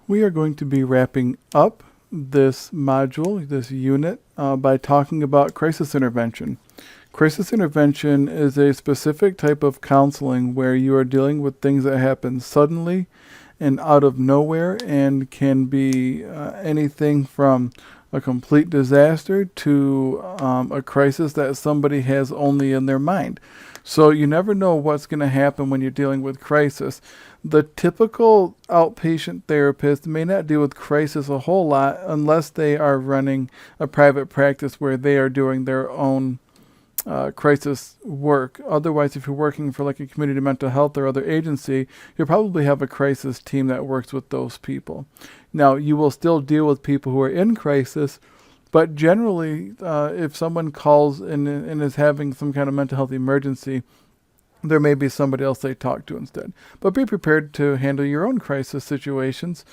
We are going to be wrapping up this module, this unit, by talking about crisis intervention. Crisis intervention is a specific type of counseling where you are dealing with things that happen suddenly and out of nowhere and can be anything from a complete disaster to a crisis that somebody has only in their mind. So you never know what's going to happen when you're dealing with crisis. The typical outpatient therapist may not deal with crisis a whole lot unless they are running a private practice where they are doing their own crisis work. Otherwise, if you're working for like a community mental health or other agency, you'll probably have a crisis team that works with those people. Now, you will still deal with people who are in crisis, but generally, if someone calls and is having some kind of mental health emergency, there may be somebody else they talk to instead. But be prepared to handle your own crisis situations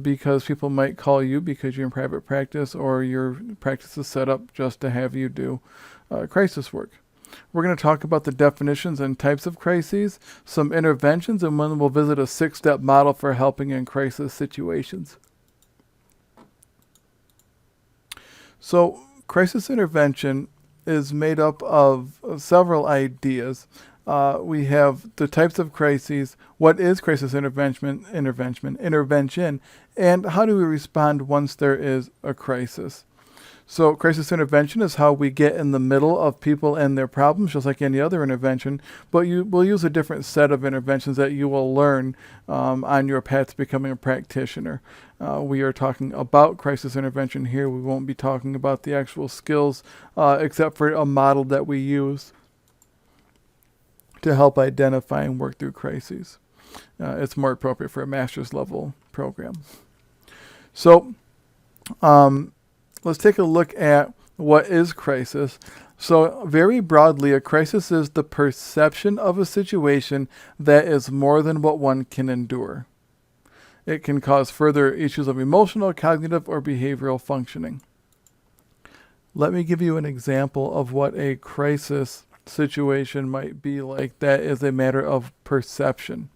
because people might call you because you're in private practice or your practice is set up just to have you do crisis work. We're going to talk about the definitions and types of crises, some interventions, and then we'll visit a 6-step model for helping in crisis situations. So, crisis intervention is made up of several ideas. We have the types of crises, what is crisis intervention, and how do we respond once there is a crisis. So crisis intervention is how we get in the middle of people and their problems, just like any other intervention, but we'll use a different set of interventions that you will learn on your path to becoming a practitioner. We are talking about crisis intervention here. We won't be talking about the actual skills, except for a model that we use to help identify and work through crises. It's more appropriate for a master's level program. So, let's take a look at what is crisis. So very broadly, a crisis is the perception of a situation that is more than what one can endure. It can cause further issues of emotional, cognitive, or behavioral functioning. Let me give you an example of what a crisis situation might be like that is a matter of perception.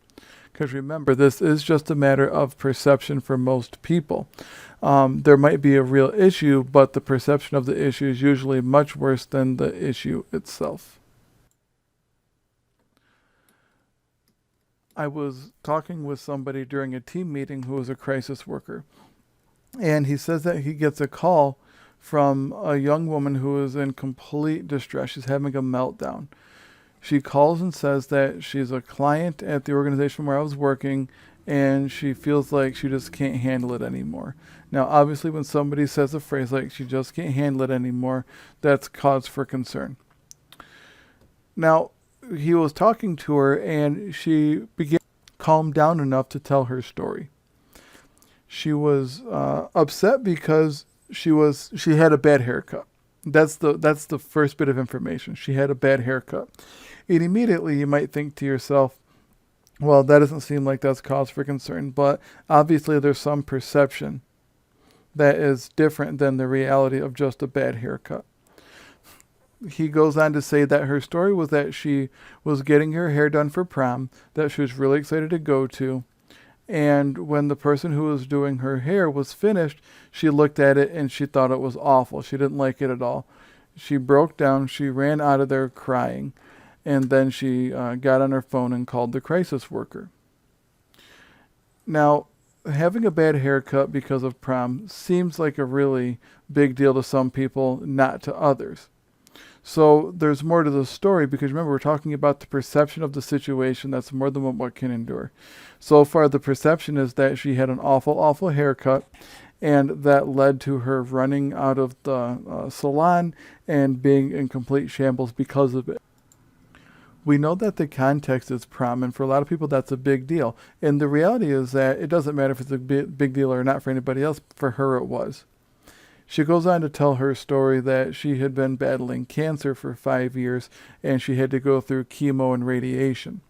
Because remember, this is just a matter of perception for most people. There might be a real issue, but the perception of the issue is usually much worse than the issue itself. I was talking with somebody during a team meeting who was a crisis worker, and he says that he gets a call from a young woman who is in complete distress. She's having a meltdown. She calls and says that she's a client at the organization where I was working, and she feels like she just can't handle it anymore. Now, obviously, when somebody says a phrase like she just can't handle it anymore, that's cause for concern. Now, he was talking to her, and she began to calm down enough to tell her story. She was upset because she had a bad haircut. That's the first bit of information. She had a bad haircut. And immediately you might think to yourself, well, that doesn't seem like that's cause for concern, but obviously there's some perception that is different than the reality of just a bad haircut. He goes on to say that her story was that she was getting her hair done for prom, that she was really excited to go to, and when the person who was doing her hair was finished, she looked at it and she thought it was awful. She didn't like it at all. She broke down, she ran out of there crying, and then she got on her phone and called the crisis worker. Now, having a bad haircut because of prom seems like a really big deal to some people, not to others. So there's more to the story because remember, we're talking about the perception of the situation that's more than what one can endure. So far, the perception is that she had an awful, awful haircut, and that led to her running out of the salon and being in complete shambles because of it. We know that the context is prom, and for a lot of people that's a big deal. And the reality is that it doesn't matter if it's a big deal or not for anybody else. For her, it was. She goes on to tell her story that she had been battling cancer for 5 years, and she had to go through chemo and radiation.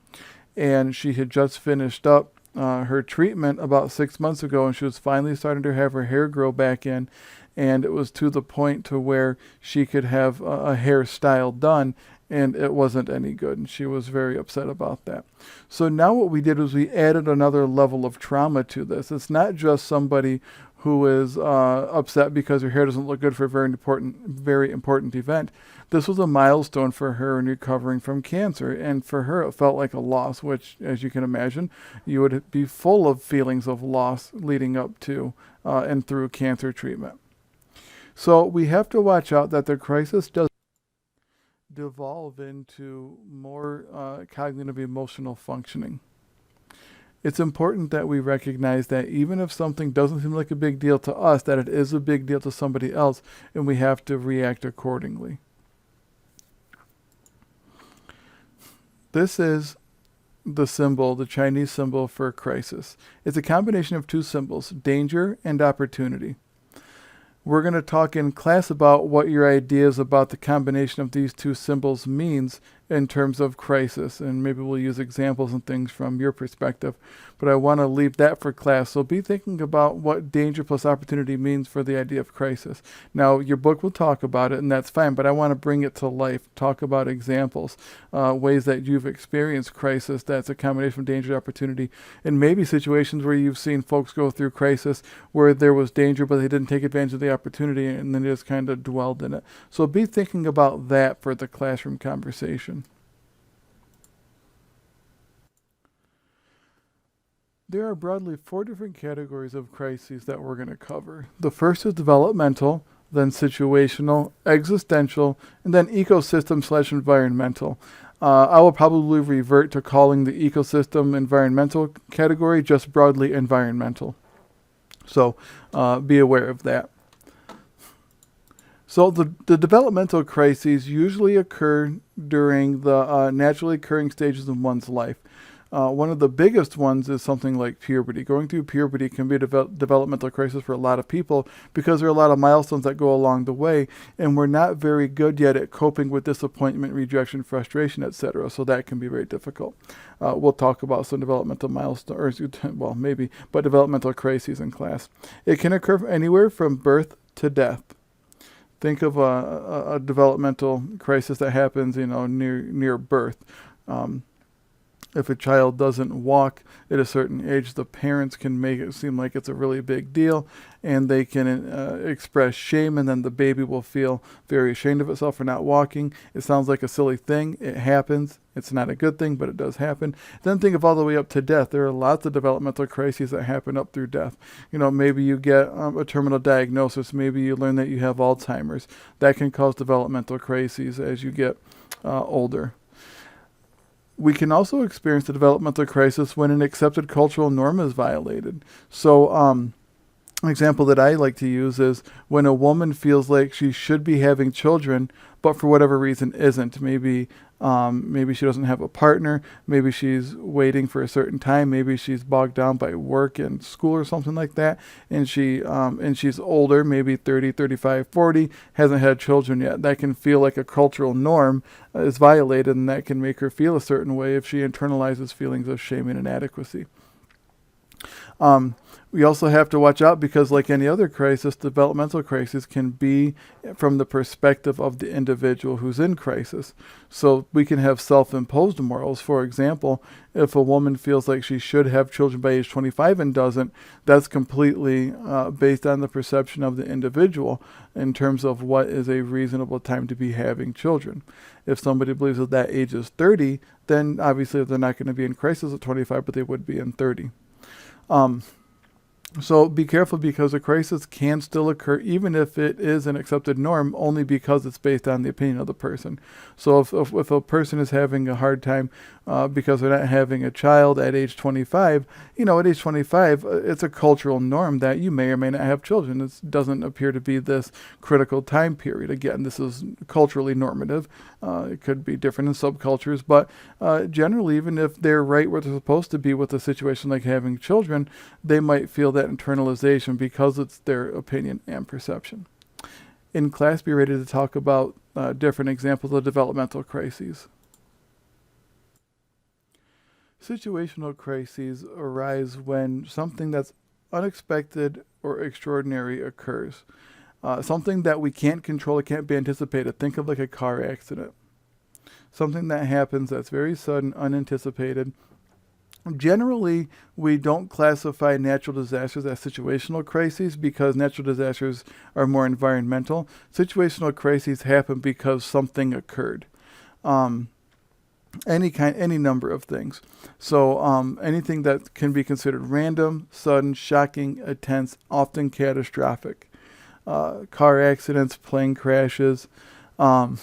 And she had just finished up her treatment about 6 months ago, and she was finally starting to have her hair grow back in, and it was to the point to where she could have a hairstyle done, and it wasn't any good, and she was very upset about that. So now what we did was we added another level of trauma to this. It's not just somebody who is upset because her hair doesn't look good for a very important event. This was a milestone for her in recovering from cancer, and for her it felt like a loss, which, as you can imagine, you would be full of feelings of loss leading up to and through cancer treatment. So we have to watch out that the crisis does devolve into more cognitive emotional functioning. It's important that we recognize that even if something doesn't seem like a big deal to us, that it is a big deal to somebody else, and we have to react accordingly. This is the Chinese symbol for crisis. It's a combination of two symbols, danger and opportunity. We're going to talk in class about what your ideas about the combination of these two symbols means in terms of crisis, and maybe we'll use examples and things from your perspective, but I want to leave that for class. So be thinking about what danger plus opportunity means for the idea of crisis. Now, your book will talk about it, and that's fine, but I want to bring it to life, talk about examples, ways that you've experienced crisis that's a combination of danger and opportunity, and maybe situations where you've seen folks go through crisis where there was danger, but they didn't take advantage of the opportunity, and then they just kind of dwelled in it. So be thinking about that for the classroom conversation. There are broadly 4 different categories of crises that we're going to cover. The first is developmental, then situational, existential, and then ecosystem/environmental. I will probably revert to calling the ecosystem environmental category just broadly environmental. So be aware of that. So the developmental crises usually occur during the naturally occurring stages of one's life. One of the biggest ones is something like puberty. Going through puberty can be a developmental crisis for a lot of people because there are a lot of milestones that go along the way, and we're not very good yet at coping with disappointment, rejection, frustration, etc. So that can be very difficult. We'll talk about some developmental milestones, well, maybe, but developmental crises in class. It can occur anywhere from birth to death. Think of a developmental crisis that happens, near birth. If a child doesn't walk at a certain age, the parents can make it seem like it's a really big deal, and they can express shame, and then the baby will feel very ashamed of itself for not walking. It sounds like a silly thing. It happens. It's not a good thing, but it does happen. Then think of all the way up to death. There are lots of developmental crises that happen up through death. Maybe you get a terminal diagnosis. Maybe you learn that you have Alzheimer's. That can cause developmental crises as you get older. We can also experience the developmental crisis when an accepted cultural norm is violated. So an example that I like to use is when a woman feels like she should be having children, but for whatever reason isn't. Maybe she doesn't have a partner. Maybe she's waiting for a certain time. Maybe she's bogged down by work and school or something like that. And she's older, maybe 30, 35, 40, hasn't had children yet. That can feel like a cultural norm is violated, and that can make her feel a certain way if she internalizes feelings of shame and inadequacy. We also have to watch out because, like any other crisis, developmental crisis can be from the perspective of the individual who's in crisis. So we can have self-imposed morals. For example, if a woman feels like she should have children by age 25 and doesn't, that's completely based on the perception of the individual in terms of what is a reasonable time to be having children. If somebody believes that age is 30, then obviously they're not going to be in crisis at 25, but they would be in 30. So be careful because a crisis can still occur even if it is an accepted norm, only because it's based on the opinion of the person. So if a person is having a hard time because they're not having a child at age 25, at age 25, it's a cultural norm that you may or may not have children. It doesn't appear to be this critical time period. Again, this is culturally normative. It could be different in subcultures, but generally, even if they're right where they're supposed to be with a situation like having children, they might feel that internalization because it's their opinion and perception. In class, be ready to talk about different examples of developmental crises. Situational crises arise when something that's unexpected or extraordinary occurs. Something that we can't control, it can't be anticipated. Think of like a car accident. Something that happens that's very sudden, unanticipated. Generally, we don't classify natural disasters as situational crises because natural disasters are more environmental. Situational crises happen because something occurred. Um, any number of things. So anything that can be considered random, sudden, shocking, intense, often catastrophic. Car accidents, plane crashes, um,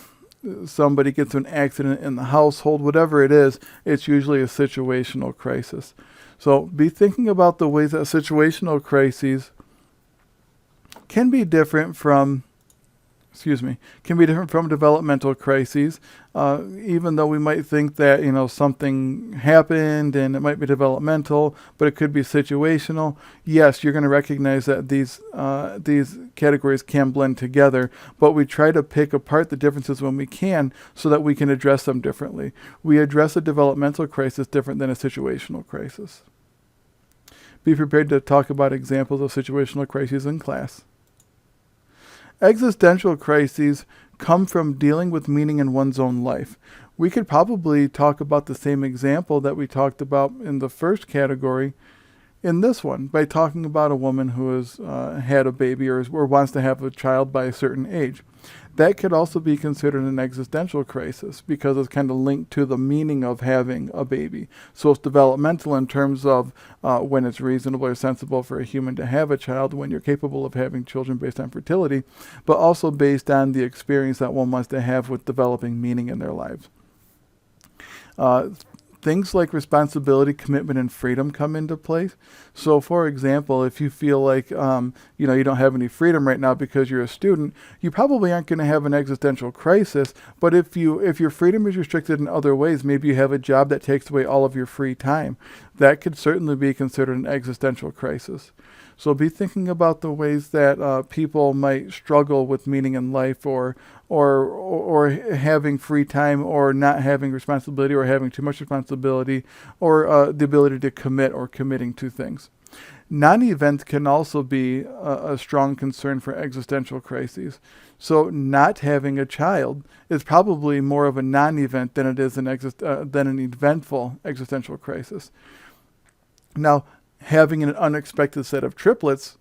somebody gets in an accident in the household, whatever it is, it's usually a situational crisis. So be thinking about the ways that situational crises can be different from developmental crises, even though we might think that, something happened and it might be developmental, but it could be situational. Yes, you're going to recognize that these categories can blend together, but we try to pick apart the differences when we can so that we can address them differently. We address a developmental crisis different than a situational crisis. Be prepared to talk about examples of situational crises in class. Existential crises come from dealing with meaning in one's own life. We could probably talk about the same example that we talked about in the first category in this one by talking about a woman who has had a baby or wants to have a child by a certain age. That could also be considered an existential crisis because it's kind of linked to the meaning of having a baby. So it's developmental in terms of when it's reasonable or sensible for a human to have a child, when you're capable of having children based on fertility, but also based on the experience that one wants to have with developing meaning in their lives. Things like responsibility, commitment, and freedom come into place. So, for example, if you feel like you don't have any freedom right now because you're a student, you probably aren't going to have an existential crisis. But if your freedom is restricted in other ways, maybe you have a job that takes away all of your free time, that could certainly be considered an existential crisis. So be thinking about the ways that people might struggle with meaning in life, or having free time, or not having responsibility, or having too much responsibility, or the ability to commit or committing to things. Non-events can also be a strong concern for existential crises. So not having a child is probably more of a non-event than it is than an eventful existential crisis. Now, having an unexpected set of triplets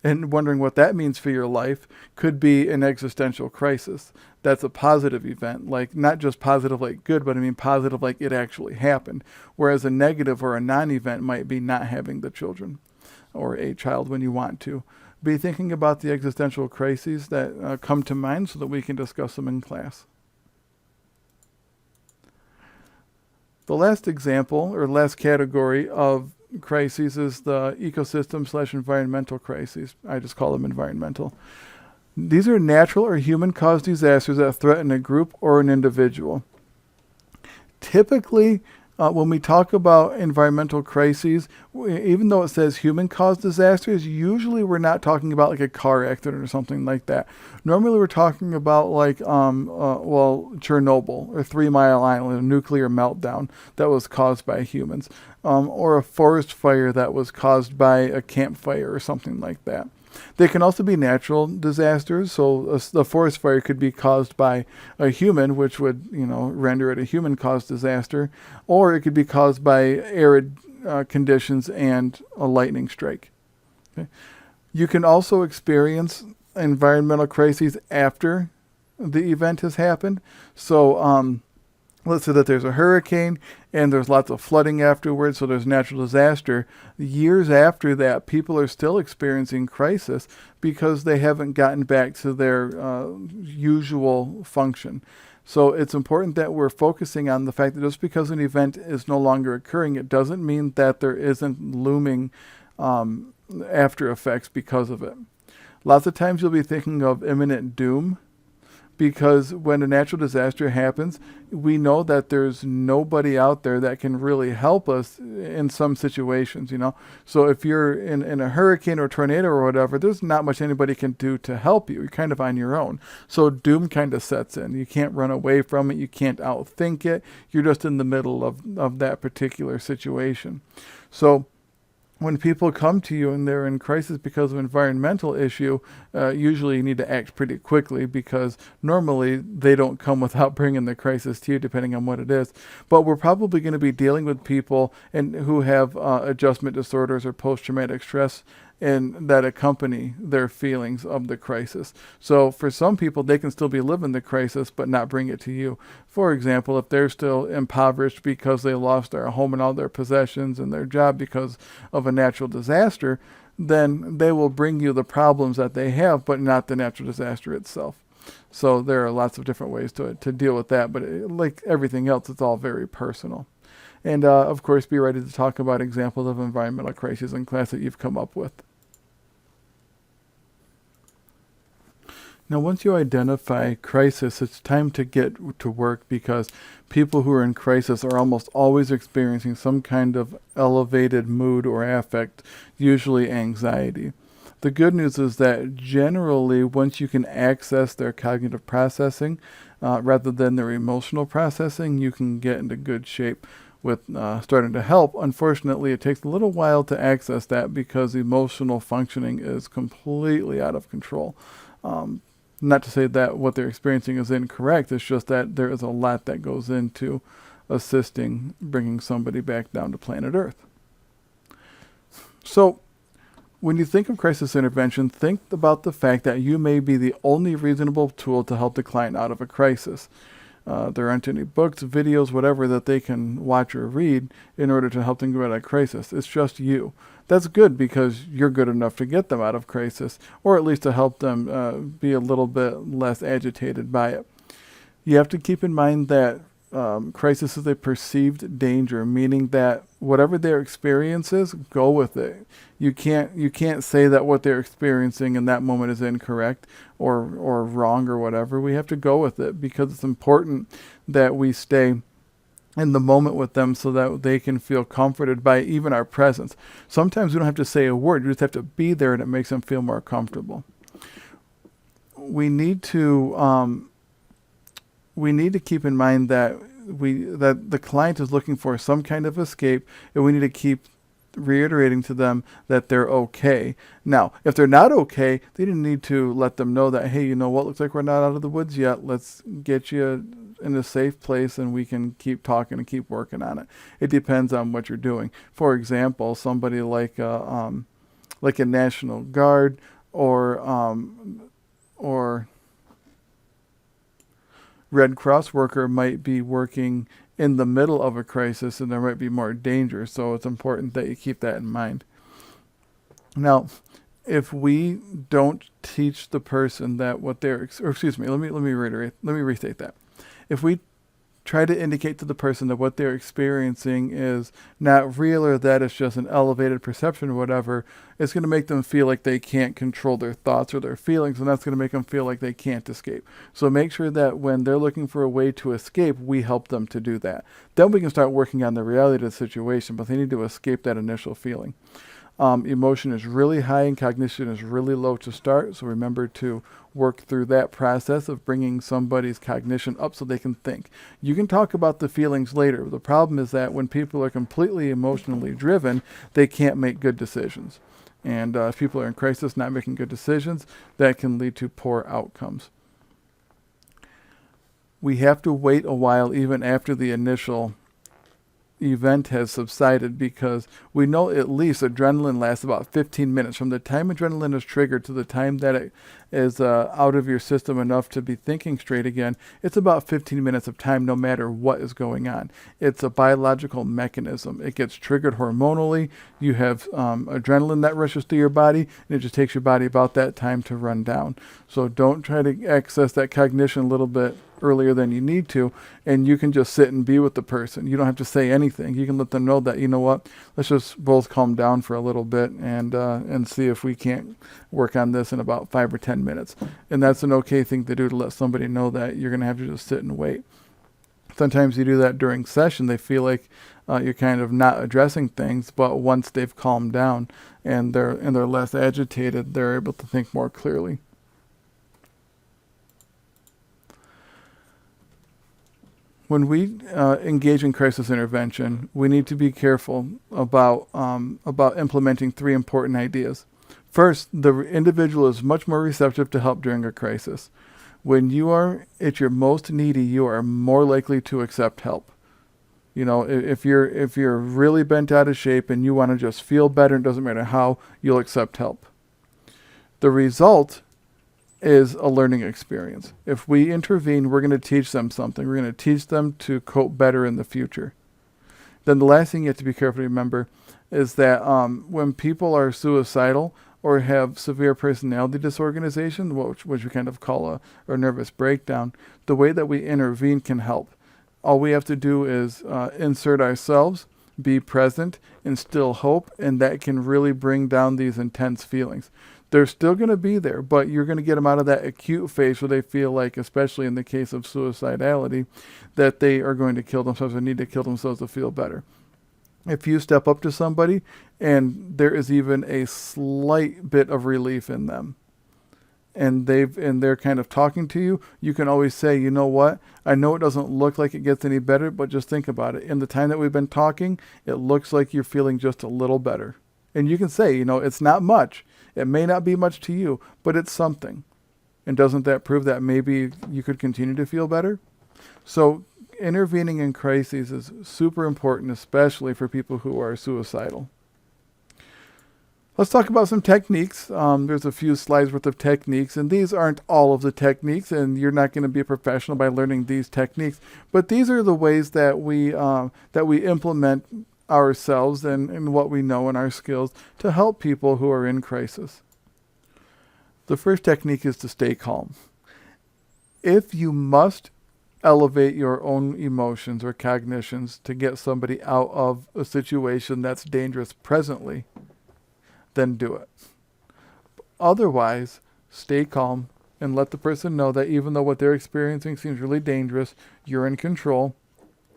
and wondering what that means for your life could be an existential crisis. That's a positive event, like not just positive like good, but I mean positive like it actually happened. Whereas a negative or a non-event might be not having the children or a child when you want to. Be thinking about the existential crises that come to mind so that we can discuss them in class. The last example or last category of crises is the ecosystem/environmental crises. I just call them environmental. These are natural or human-caused disasters that threaten a group or an individual. Typically, when we talk about environmental crises, even though it says human-caused disasters, usually we're not talking about like a car accident or something like that. Normally we're talking about like, Chernobyl or 3 Mile Island, a nuclear meltdown that was caused by humans, or a forest fire that was caused by a campfire or something like that. They can also be natural disasters. So the forest fire could be caused by a human, which would, render it a human-caused disaster, or it could be caused by arid conditions and a lightning strike. Okay. You can also experience environmental crises after the event has happened. So let's say that there's a hurricane and there's lots of flooding afterwards, so there's natural disaster. Years after that, people are still experiencing crisis because they haven't gotten back to their usual function. So it's important that we're focusing on the fact that just because an event is no longer occurring, it doesn't mean that there isn't looming after effects because of it. Lots of times you'll be thinking of imminent doom, because when a natural disaster happens, we know that there's nobody out there that can really help us in some situations, So if you're in a hurricane or tornado or whatever, there's not much anybody can do to help you. You're kind of on your own. So doom kind of sets in. You can't run away from it. You can't outthink it. You're just in the middle of that particular situation. So when people come to you and they're in crisis because of environmental issue, usually you need to act pretty quickly, because normally they don't come without bringing the crisis to you, depending on what it is. But we're probably going to be dealing with people who have adjustment disorders or post-traumatic stress, and that accompany their feelings of the crisis. So for some people, they can still be living the crisis but not bring it to you. For example, if they're still impoverished because they lost their home and all their possessions and their job because of a natural disaster, then they will bring you the problems that they have, but not the natural disaster itself. So there are lots of different ways to deal with that, but like everything else, it's all very personal. And of course, be ready to talk about examples of environmental crises in class that you've come up with. Now, once you identify crisis, it's time to get to work, because people who are in crisis are almost always experiencing some kind of elevated mood or affect, usually anxiety. The good news is that generally, once you can access their cognitive processing rather than their emotional processing, you can get into good shape with starting to help. Unfortunately, it takes a little while to access that because emotional functioning is completely out of control. Not to say that what they're experiencing is incorrect, it's just that there is a lot that goes into assisting bringing somebody back down to planet Earth. So, when you think of crisis intervention, think about the fact that you may be the only reasonable tool to help the client out of a crisis. There aren't any books, videos, whatever that they can watch or read in order to help them get out of crisis. It's just you. That's good, because you're good enough to get them out of crisis, or at least to help them be a little bit less agitated by it. You have to keep in mind that crisis is a perceived danger, meaning that whatever their experience is, go with it. You can't say that what they're experiencing in that moment is incorrect or wrong or whatever. We have to go with it, because it's important that we stay in the moment with them so that they can feel comforted by even our presence. Sometimes we don't have to say a word, you just have to be there, and it makes them feel more comfortable. We need to keep in mind that the client is looking for some kind of escape, and we need to keep reiterating to them that they're okay. Now, if they're not okay, they need to let them know that, hey, you know what, looks like we're not out of the woods yet. Let's get you in a safe place and we can keep talking and keep working on it. It depends on what you're doing. For example, somebody like a National Guard or Red Cross worker might be working in the middle of a crisis, and there might be more danger. So it's important that you keep that in mind. Now, if we don't teach the person that what they're, or excuse me, let me restate that. If we try to indicate to the person that what they're experiencing is not real, or that it's just an elevated perception or whatever, it's going to make them feel like they can't control their thoughts or their feelings, and that's going to make them feel like they can't escape. So make sure that when they're looking for a way to escape, we help them to do that. Then we can start working on the reality of the situation, but they need to escape that initial feeling. Emotion is really high and cognition is really low to start, so remember to work through that process of bringing somebody's cognition up so they can think. You can talk about the feelings later. The problem is that when people are completely emotionally driven, they can't make good decisions. And if people are in crisis not making good decisions, that can lead to poor outcomes. We have to wait a while even after the initial event has subsided, because we know at least adrenaline lasts about 15 minutes. From the time adrenaline is triggered to the time that it is out of your system enough to be thinking straight again, it's about 15 minutes of time no matter what is going on. It's a biological mechanism. It gets triggered hormonally. You have adrenaline that rushes through your body, and it just takes your body about that time to run down. So don't try to access that cognition a little bit earlier than you need to, and you can just sit and be with the person. You don't have to say anything. You can let them know that, you know what, let's just both calm down for a little bit and see if we can't work on this in about 5 or 10 minutes. And that's an okay thing to do, to let somebody know that you're going to have to just sit and wait. Sometimes you do that during session. They feel like you're kind of not addressing things, but once they've calmed down and they're less agitated, they're able to think more clearly. When we engage in crisis intervention, we need to be careful about implementing three important ideas. First, the individual is much more receptive to help during a crisis. When you are at your most needy, you are more likely to accept help. You know, if you're really bent out of shape and you want to just feel better, it doesn't matter how, you'll accept help. The result is a learning experience. If we intervene, we're going to teach them something. We're going to teach them to cope better in the future. Then the last thing you have to be careful to remember is that when people are suicidal or have severe personality disorganization, which we kind of call a nervous breakdown, the way that we intervene can help. All we have to do is insert ourselves, be present, instill hope, and that can really bring down these intense feelings. They're still going to be there, but you're going to get them out of that acute phase where they feel like, especially in the case of suicidality, that they are going to kill themselves or need to kill themselves to feel better. If you step up to somebody and there is even a slight bit of relief in them, and they're kind of talking to you, you can always say, you know what, I know it doesn't look like it gets any better, but just think about it. In the time that we've been talking, it looks like you're feeling just a little better. And you can say, you know, it's not much. It may not be much to you, but it's something. And doesn't that prove that maybe you could continue to feel better? So intervening in crises is super important, especially for people who are suicidal. Let's talk about some techniques. There's a few slides worth of techniques, and these aren't all of the techniques, and you're not going to be a professional by learning these techniques. But these are the ways that we implement ourselves and what we know and our skills to help people who are in crisis. The first technique is to stay calm. If you must elevate your own emotions or cognitions to get somebody out of a situation that's dangerous presently, then do it. Otherwise, stay calm and let the person know that even though what they're experiencing seems really dangerous, you're in control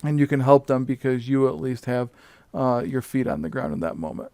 and you can help them because you at least have your feet on the ground in that moment.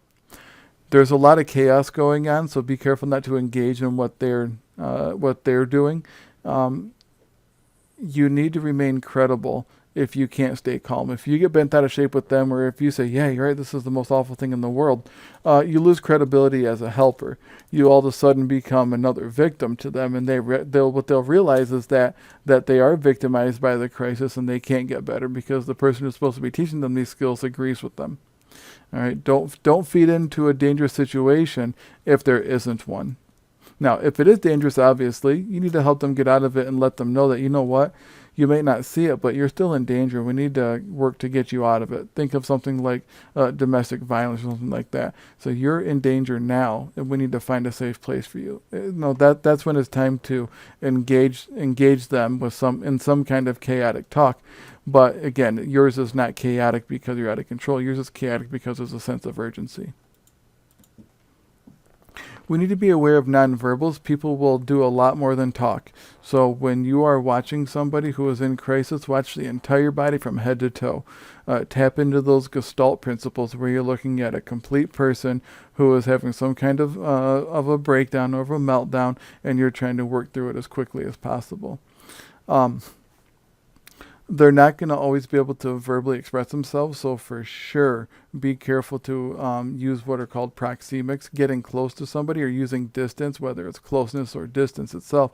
There's a lot of chaos going on, so be careful not to engage in what they're doing. You need to remain credible if you can't stay calm. If you get bent out of shape with them, or if you say, yeah, you're right, this is the most awful thing in the world, you lose credibility as a helper. You all of a sudden become another victim to them, and what they'll realize is that they are victimized by the crisis and they can't get better because the person who's supposed to be teaching them these skills agrees with them. All right, don't feed into a dangerous situation if there isn't one. Now, if it is dangerous, obviously, you need to help them get out of it and let them know that, you know what, you may not see it, but you're still in danger. We need to work to get you out of it. Think of something like domestic violence or something like that. So you're in danger now, and we need to find a safe place for you. No, that's when it's time to engage them with some kind of chaotic talk. But again, yours is not chaotic because you're out of control. Yours is chaotic because there's a sense of urgency. We need to be aware of nonverbals. People will do a lot more than talk. So when you are watching somebody who is in crisis, watch the entire body from head to toe. Tap into those Gestalt principles where you're looking at a complete person who is having some kind of a breakdown or a meltdown, and you're trying to work through it as quickly as possible. They're not going to always be able to verbally express themselves, so for sure, be careful to use what are called proxemics, getting close to somebody or using distance, whether it's closeness or distance itself,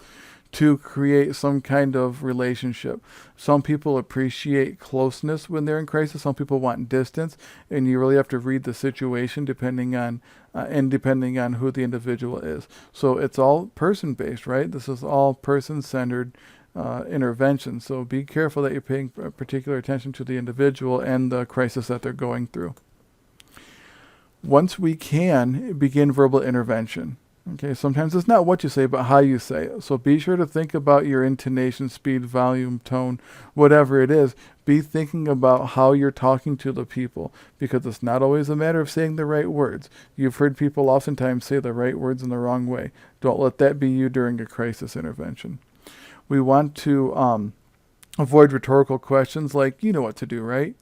to create some kind of relationship. Some people appreciate closeness when they're in crisis. Some people want distance, and you really have to read the situation depending on who the individual is. So it's all person-based, right? This is all person-centered intervention. So be careful that you're paying particular attention to the individual and the crisis that they're going through. Once we can, begin verbal intervention. Okay, sometimes it's not what you say, but how you say it. So be sure to think about your intonation, speed, volume, tone, whatever it is. Be thinking about how you're talking to the people, because it's not always a matter of saying the right words. You've heard people oftentimes say the right words in the wrong way. Don't let that be you during a crisis intervention. We want to avoid rhetorical questions like, you know what to do, right?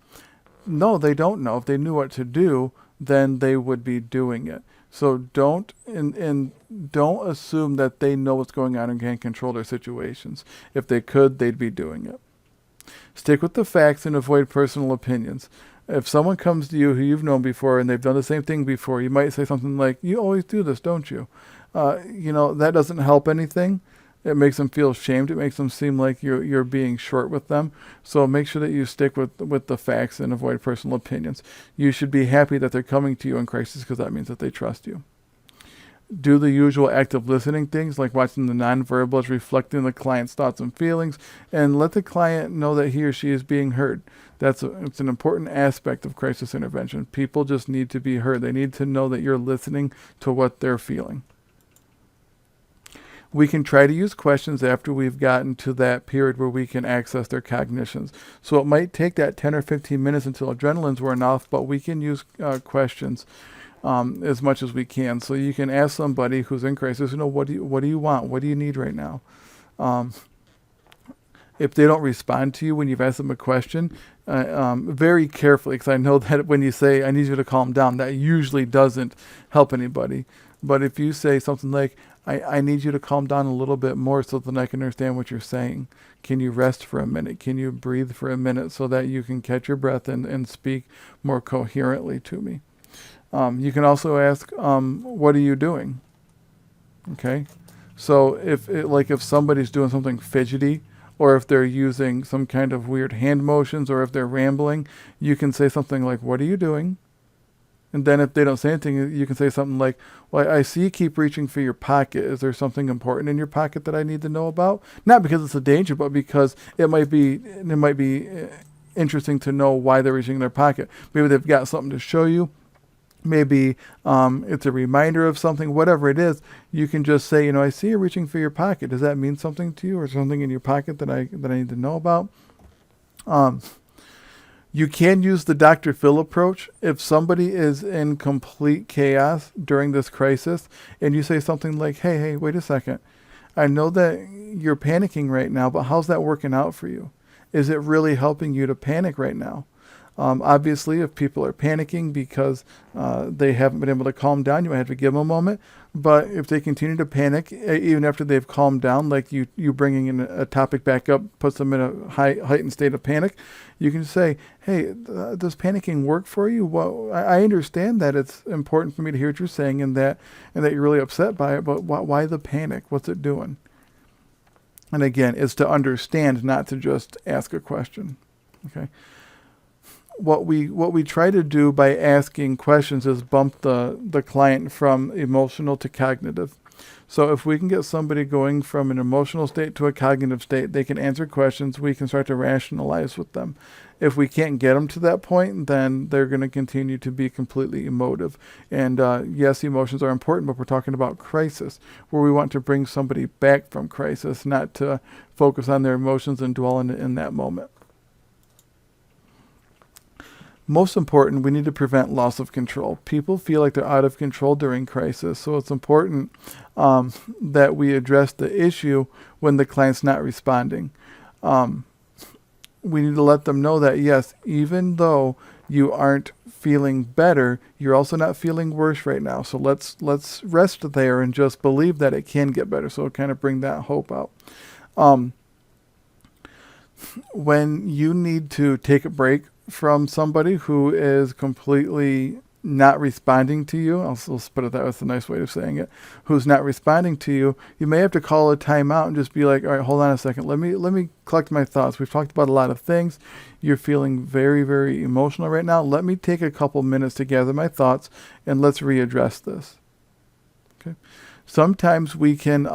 No, they don't know. If they knew what to do, then they would be doing it. So don't assume that they know what's going on and can control their situations. If they could, they'd be doing it. Stick with the facts and avoid personal opinions. If someone comes to you who you've known before and they've done the same thing before, you might say something like, "You always do this, don't you?" That doesn't help anything. It makes them feel ashamed. It makes them seem like you're being short with them. So make sure that you stick with the facts and avoid personal opinions. You should be happy that they're coming to you in crisis because that means that they trust you. Do the usual active listening things like watching the nonverbals, reflecting the client's thoughts and feelings, and let the client know that he or she is being heard. It's an important aspect of crisis intervention. People just need to be heard. They need to know that you're listening to what they're feeling. We can try to use questions after we've gotten to that period where we can access their cognitions. So it might take that 10 or 15 minutes until adrenaline's worn off, but we can use questions as much as we can. So you can ask somebody who's in crisis, what do you want? What do you need right now? If they don't respond to you when you've asked them a question, very carefully, because I know that when you say, "I need you to calm down," that usually doesn't help anybody. But if you say something like, I need you to calm down a little bit more so that I can understand what you're saying. Can you rest for a minute? Can you breathe for a minute so that you can catch your breath and speak more coherently to me? You can also ask, what are you doing? Okay. So if somebody's doing something fidgety, or if they're using some kind of weird hand motions, or if they're rambling, you can say something like, "What are you doing?" And then if they don't say anything, you can say something like, "Well, I see you keep reaching for your pocket. Is there something important in your pocket that I need to know about?" Not because it's a danger, but because it might be interesting to know why they're reaching in their pocket. Maybe they've got something to show you. Maybe it's a reminder of something. Whatever it is, you can just say, "I see you reaching for your pocket. Does that mean something to you, or something in your pocket that I need to know about?" You can use the Dr. Phil approach. If somebody is in complete chaos during this crisis and you say something like, hey, wait a second. I know that you're panicking right now, but how's that working out for you? Is it really helping you to panic right now? Obviously, if people are panicking because they haven't been able to calm down, you might have to give them a moment. But if they continue to panic, even after they've calmed down, like you bringing in a topic back up, puts them in a heightened state of panic, you can say, "Hey, does panicking work for you? Well, I understand that it's important for me to hear what you're saying and that you're really upset by it, but why the panic? What's it doing?" And again, it's to understand, not to just ask a question. Okay. What we try to do by asking questions is bump the client from emotional to cognitive. So if we can get somebody going from an emotional state to a cognitive state, they can answer questions, we can start to rationalize with them. If we can't get them to that point, then they're going to continue to be completely emotive. And yes, emotions are important, but we're talking about crisis, where we want to bring somebody back from crisis, not to focus on their emotions and dwell in that moment. Most important, we need to prevent loss of control. People feel like they're out of control during crisis, so it's important that we address the issue when the client's not responding. We need to let them know that, yes, even though you aren't feeling better, you're also not feeling worse right now. So let's rest there and just believe that it can get better. So kind of bring that hope out. When you need to take a break from somebody who is completely not responding to you, I'll put it that way, that's a nice way of saying it, who's not responding to you, you may have to call a timeout and just be like, "All right, hold on a second. Let me collect my thoughts. We've talked about a lot of things. You're feeling very, very emotional right now. Let me take a couple minutes to gather my thoughts and let's readdress this." Okay. Sometimes we can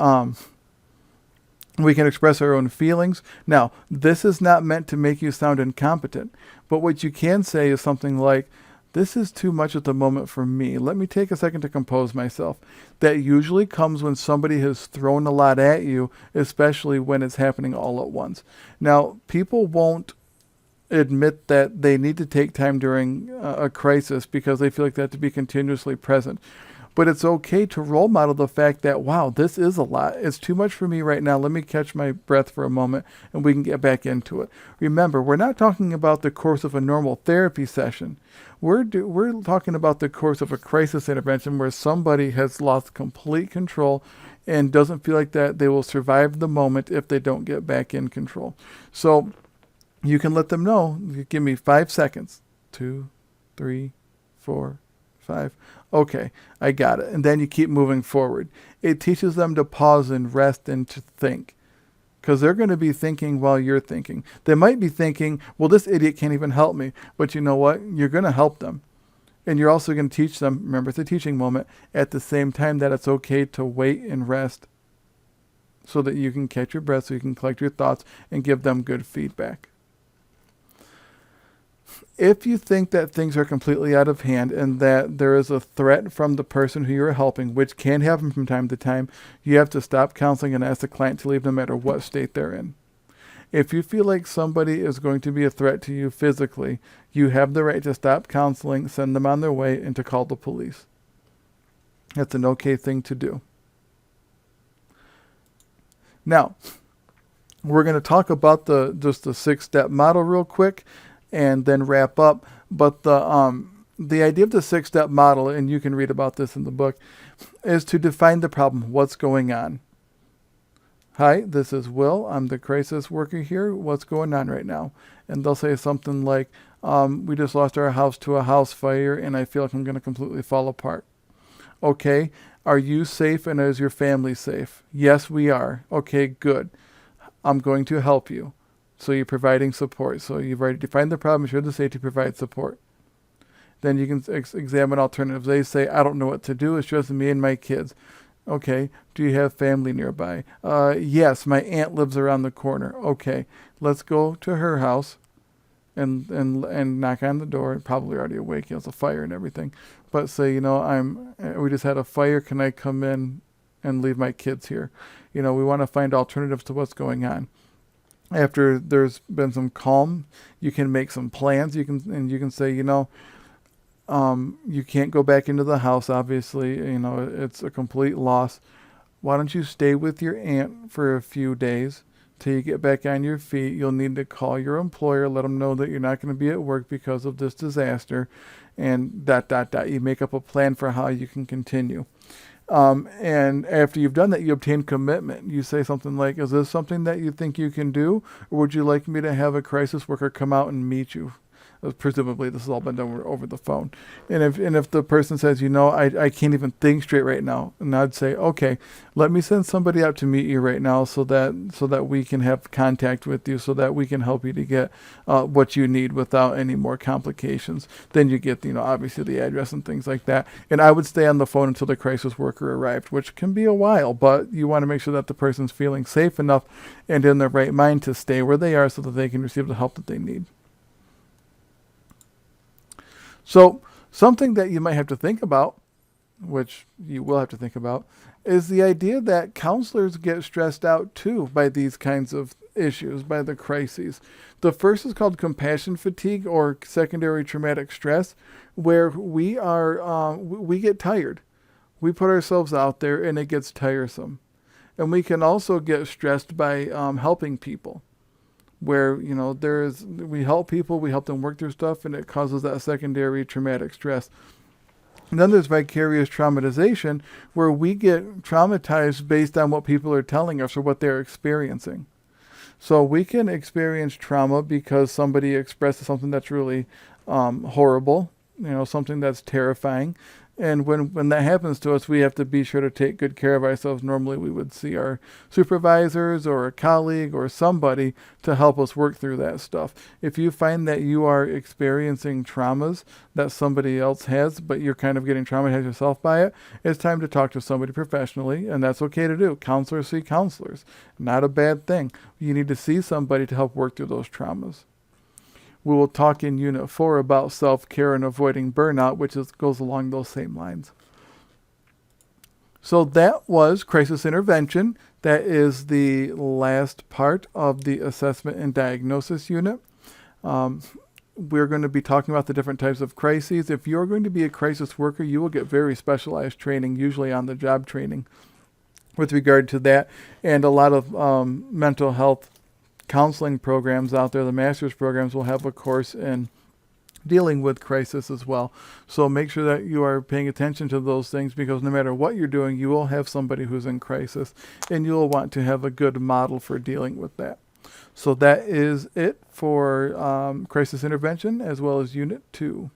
express our own feelings. Now, this is not meant to make you sound incompetent, but what you can say is something like, "This is too much at the moment for me. Let me take a second to compose myself." That usually comes when somebody has thrown a lot at you, especially when it's happening all at once. Now, people won't admit that they need to take time during a crisis because they feel like they have to be continuously present. But it's okay to role model the fact that, wow, this is a lot. It's too much for me right now. Let me catch my breath for a moment and we can get back into it. Remember, we're not talking about the course of a normal therapy session. We're talking about the course of a crisis intervention where somebody has lost complete control and doesn't feel like that they will survive the moment if they don't get back in control. So You can let them know. You give me 5 seconds. 2, 3, 4, 5. Okay, I got it. And then you keep moving forward. It teaches them to pause and rest and to think. Because they're going to be thinking while you're thinking. They might be thinking, well, this idiot can't even help me. But you know what? You're going to help them. And you're also going to teach them, remember, it's a teaching moment, at the same time that it's okay to wait and rest so that you can catch your breath, so you can collect your thoughts and give them good feedback. If you think that things are completely out of hand and that there is a threat from the person who you're helping, which can happen from time to time, you have to stop counseling and ask the client to leave no matter what state they're in. If you feel like somebody is going to be a threat to you physically, you have the right to stop counseling, send them on their way, and to call the police. That's an okay thing to do. Now, we're going to talk about the 6-step model real quick and then wrap up. But the idea of the 6-step model, and you can read about this in the book, is to define the problem. What's going on? Hi, this is Will. I'm the crisis worker here. What's going on right now? And they'll say something like, we just lost our house to a house fire and I feel like I'm going to completely fall apart. Okay, are you safe and is your family safe? Yes, we are. Okay, good. I'm going to help you. So you're providing support. So you've already defined the problem. You're the safety to provide support. Then you can examine alternatives. They say, I don't know what to do. It's just me and my kids. Okay, do you have family nearby? Yes, my aunt lives around the corner. Okay, let's go to her house and knock on the door. Probably already awake. It's a fire and everything. But say, we just had a fire. Can I come in and leave my kids here? We want to find alternatives to what's going on. After there's been some calm, you can make some plans. You can say, you can't go back into the house, obviously. It's a complete loss. Why don't you stay with your aunt for a few days till you get back on your feet? You'll need to call your employer, let them know that you're not going to be at work because of this disaster, and ... You make up a plan for how you can continue. And after you've done that, you obtain commitment. You say something like, is this something that you think you can do? Or would you like me to have a crisis worker come out and meet you? Presumably this has all been done over the phone. And if the person says, I can't even think straight right now, and I'd say, okay, let me send somebody out to meet you right now so that we can have contact with you, so that we can help you to get what you need without any more complications. Then you get, obviously the address and things like that. And I would stay on the phone until the crisis worker arrived, which can be a while, but you want to make sure that the person's feeling safe enough and in their right mind to stay where they are so that they can receive the help that they need. So something that you might have to think about, which you will have to think about, is the idea that counselors get stressed out too by these kinds of issues, by the crises. The first is called compassion fatigue or secondary traumatic stress, where we get tired. We put ourselves out there and it gets tiresome. And we can also get stressed by helping people, where we help people, we help them work through stuff, and it causes that secondary traumatic stress. And then there's vicarious traumatization, where we get traumatized based on what people are telling us or what they're experiencing. So we can experience trauma because somebody expresses something that's really horrible, something that's terrifying. And when that happens to us, we have to be sure to take good care of ourselves. Normally we would see our supervisors or a colleague or somebody to help us work through that stuff. If you find that you are experiencing traumas that somebody else has, but you're kind of getting traumatized yourself by it, it's time to talk to somebody professionally, and that's okay to do. Counselors see counselors. Not a bad thing. You need to see somebody to help work through those traumas. We will talk in Unit 4 about self-care and avoiding burnout, which goes along those same lines. So that was crisis intervention. That is the last part of the assessment and diagnosis unit. We're going to be talking about the different types of crises. If you're going to be a crisis worker, you will get very specialized training, usually on the job training with regard to that, and a lot of mental health counseling programs out there. The master's programs will have a course in dealing with crisis as well. So make sure that you are paying attention to those things, because no matter what you're doing, you will have somebody who's in crisis, and you will want to have a good model for dealing with that. So that is it for crisis intervention as well as Unit 2.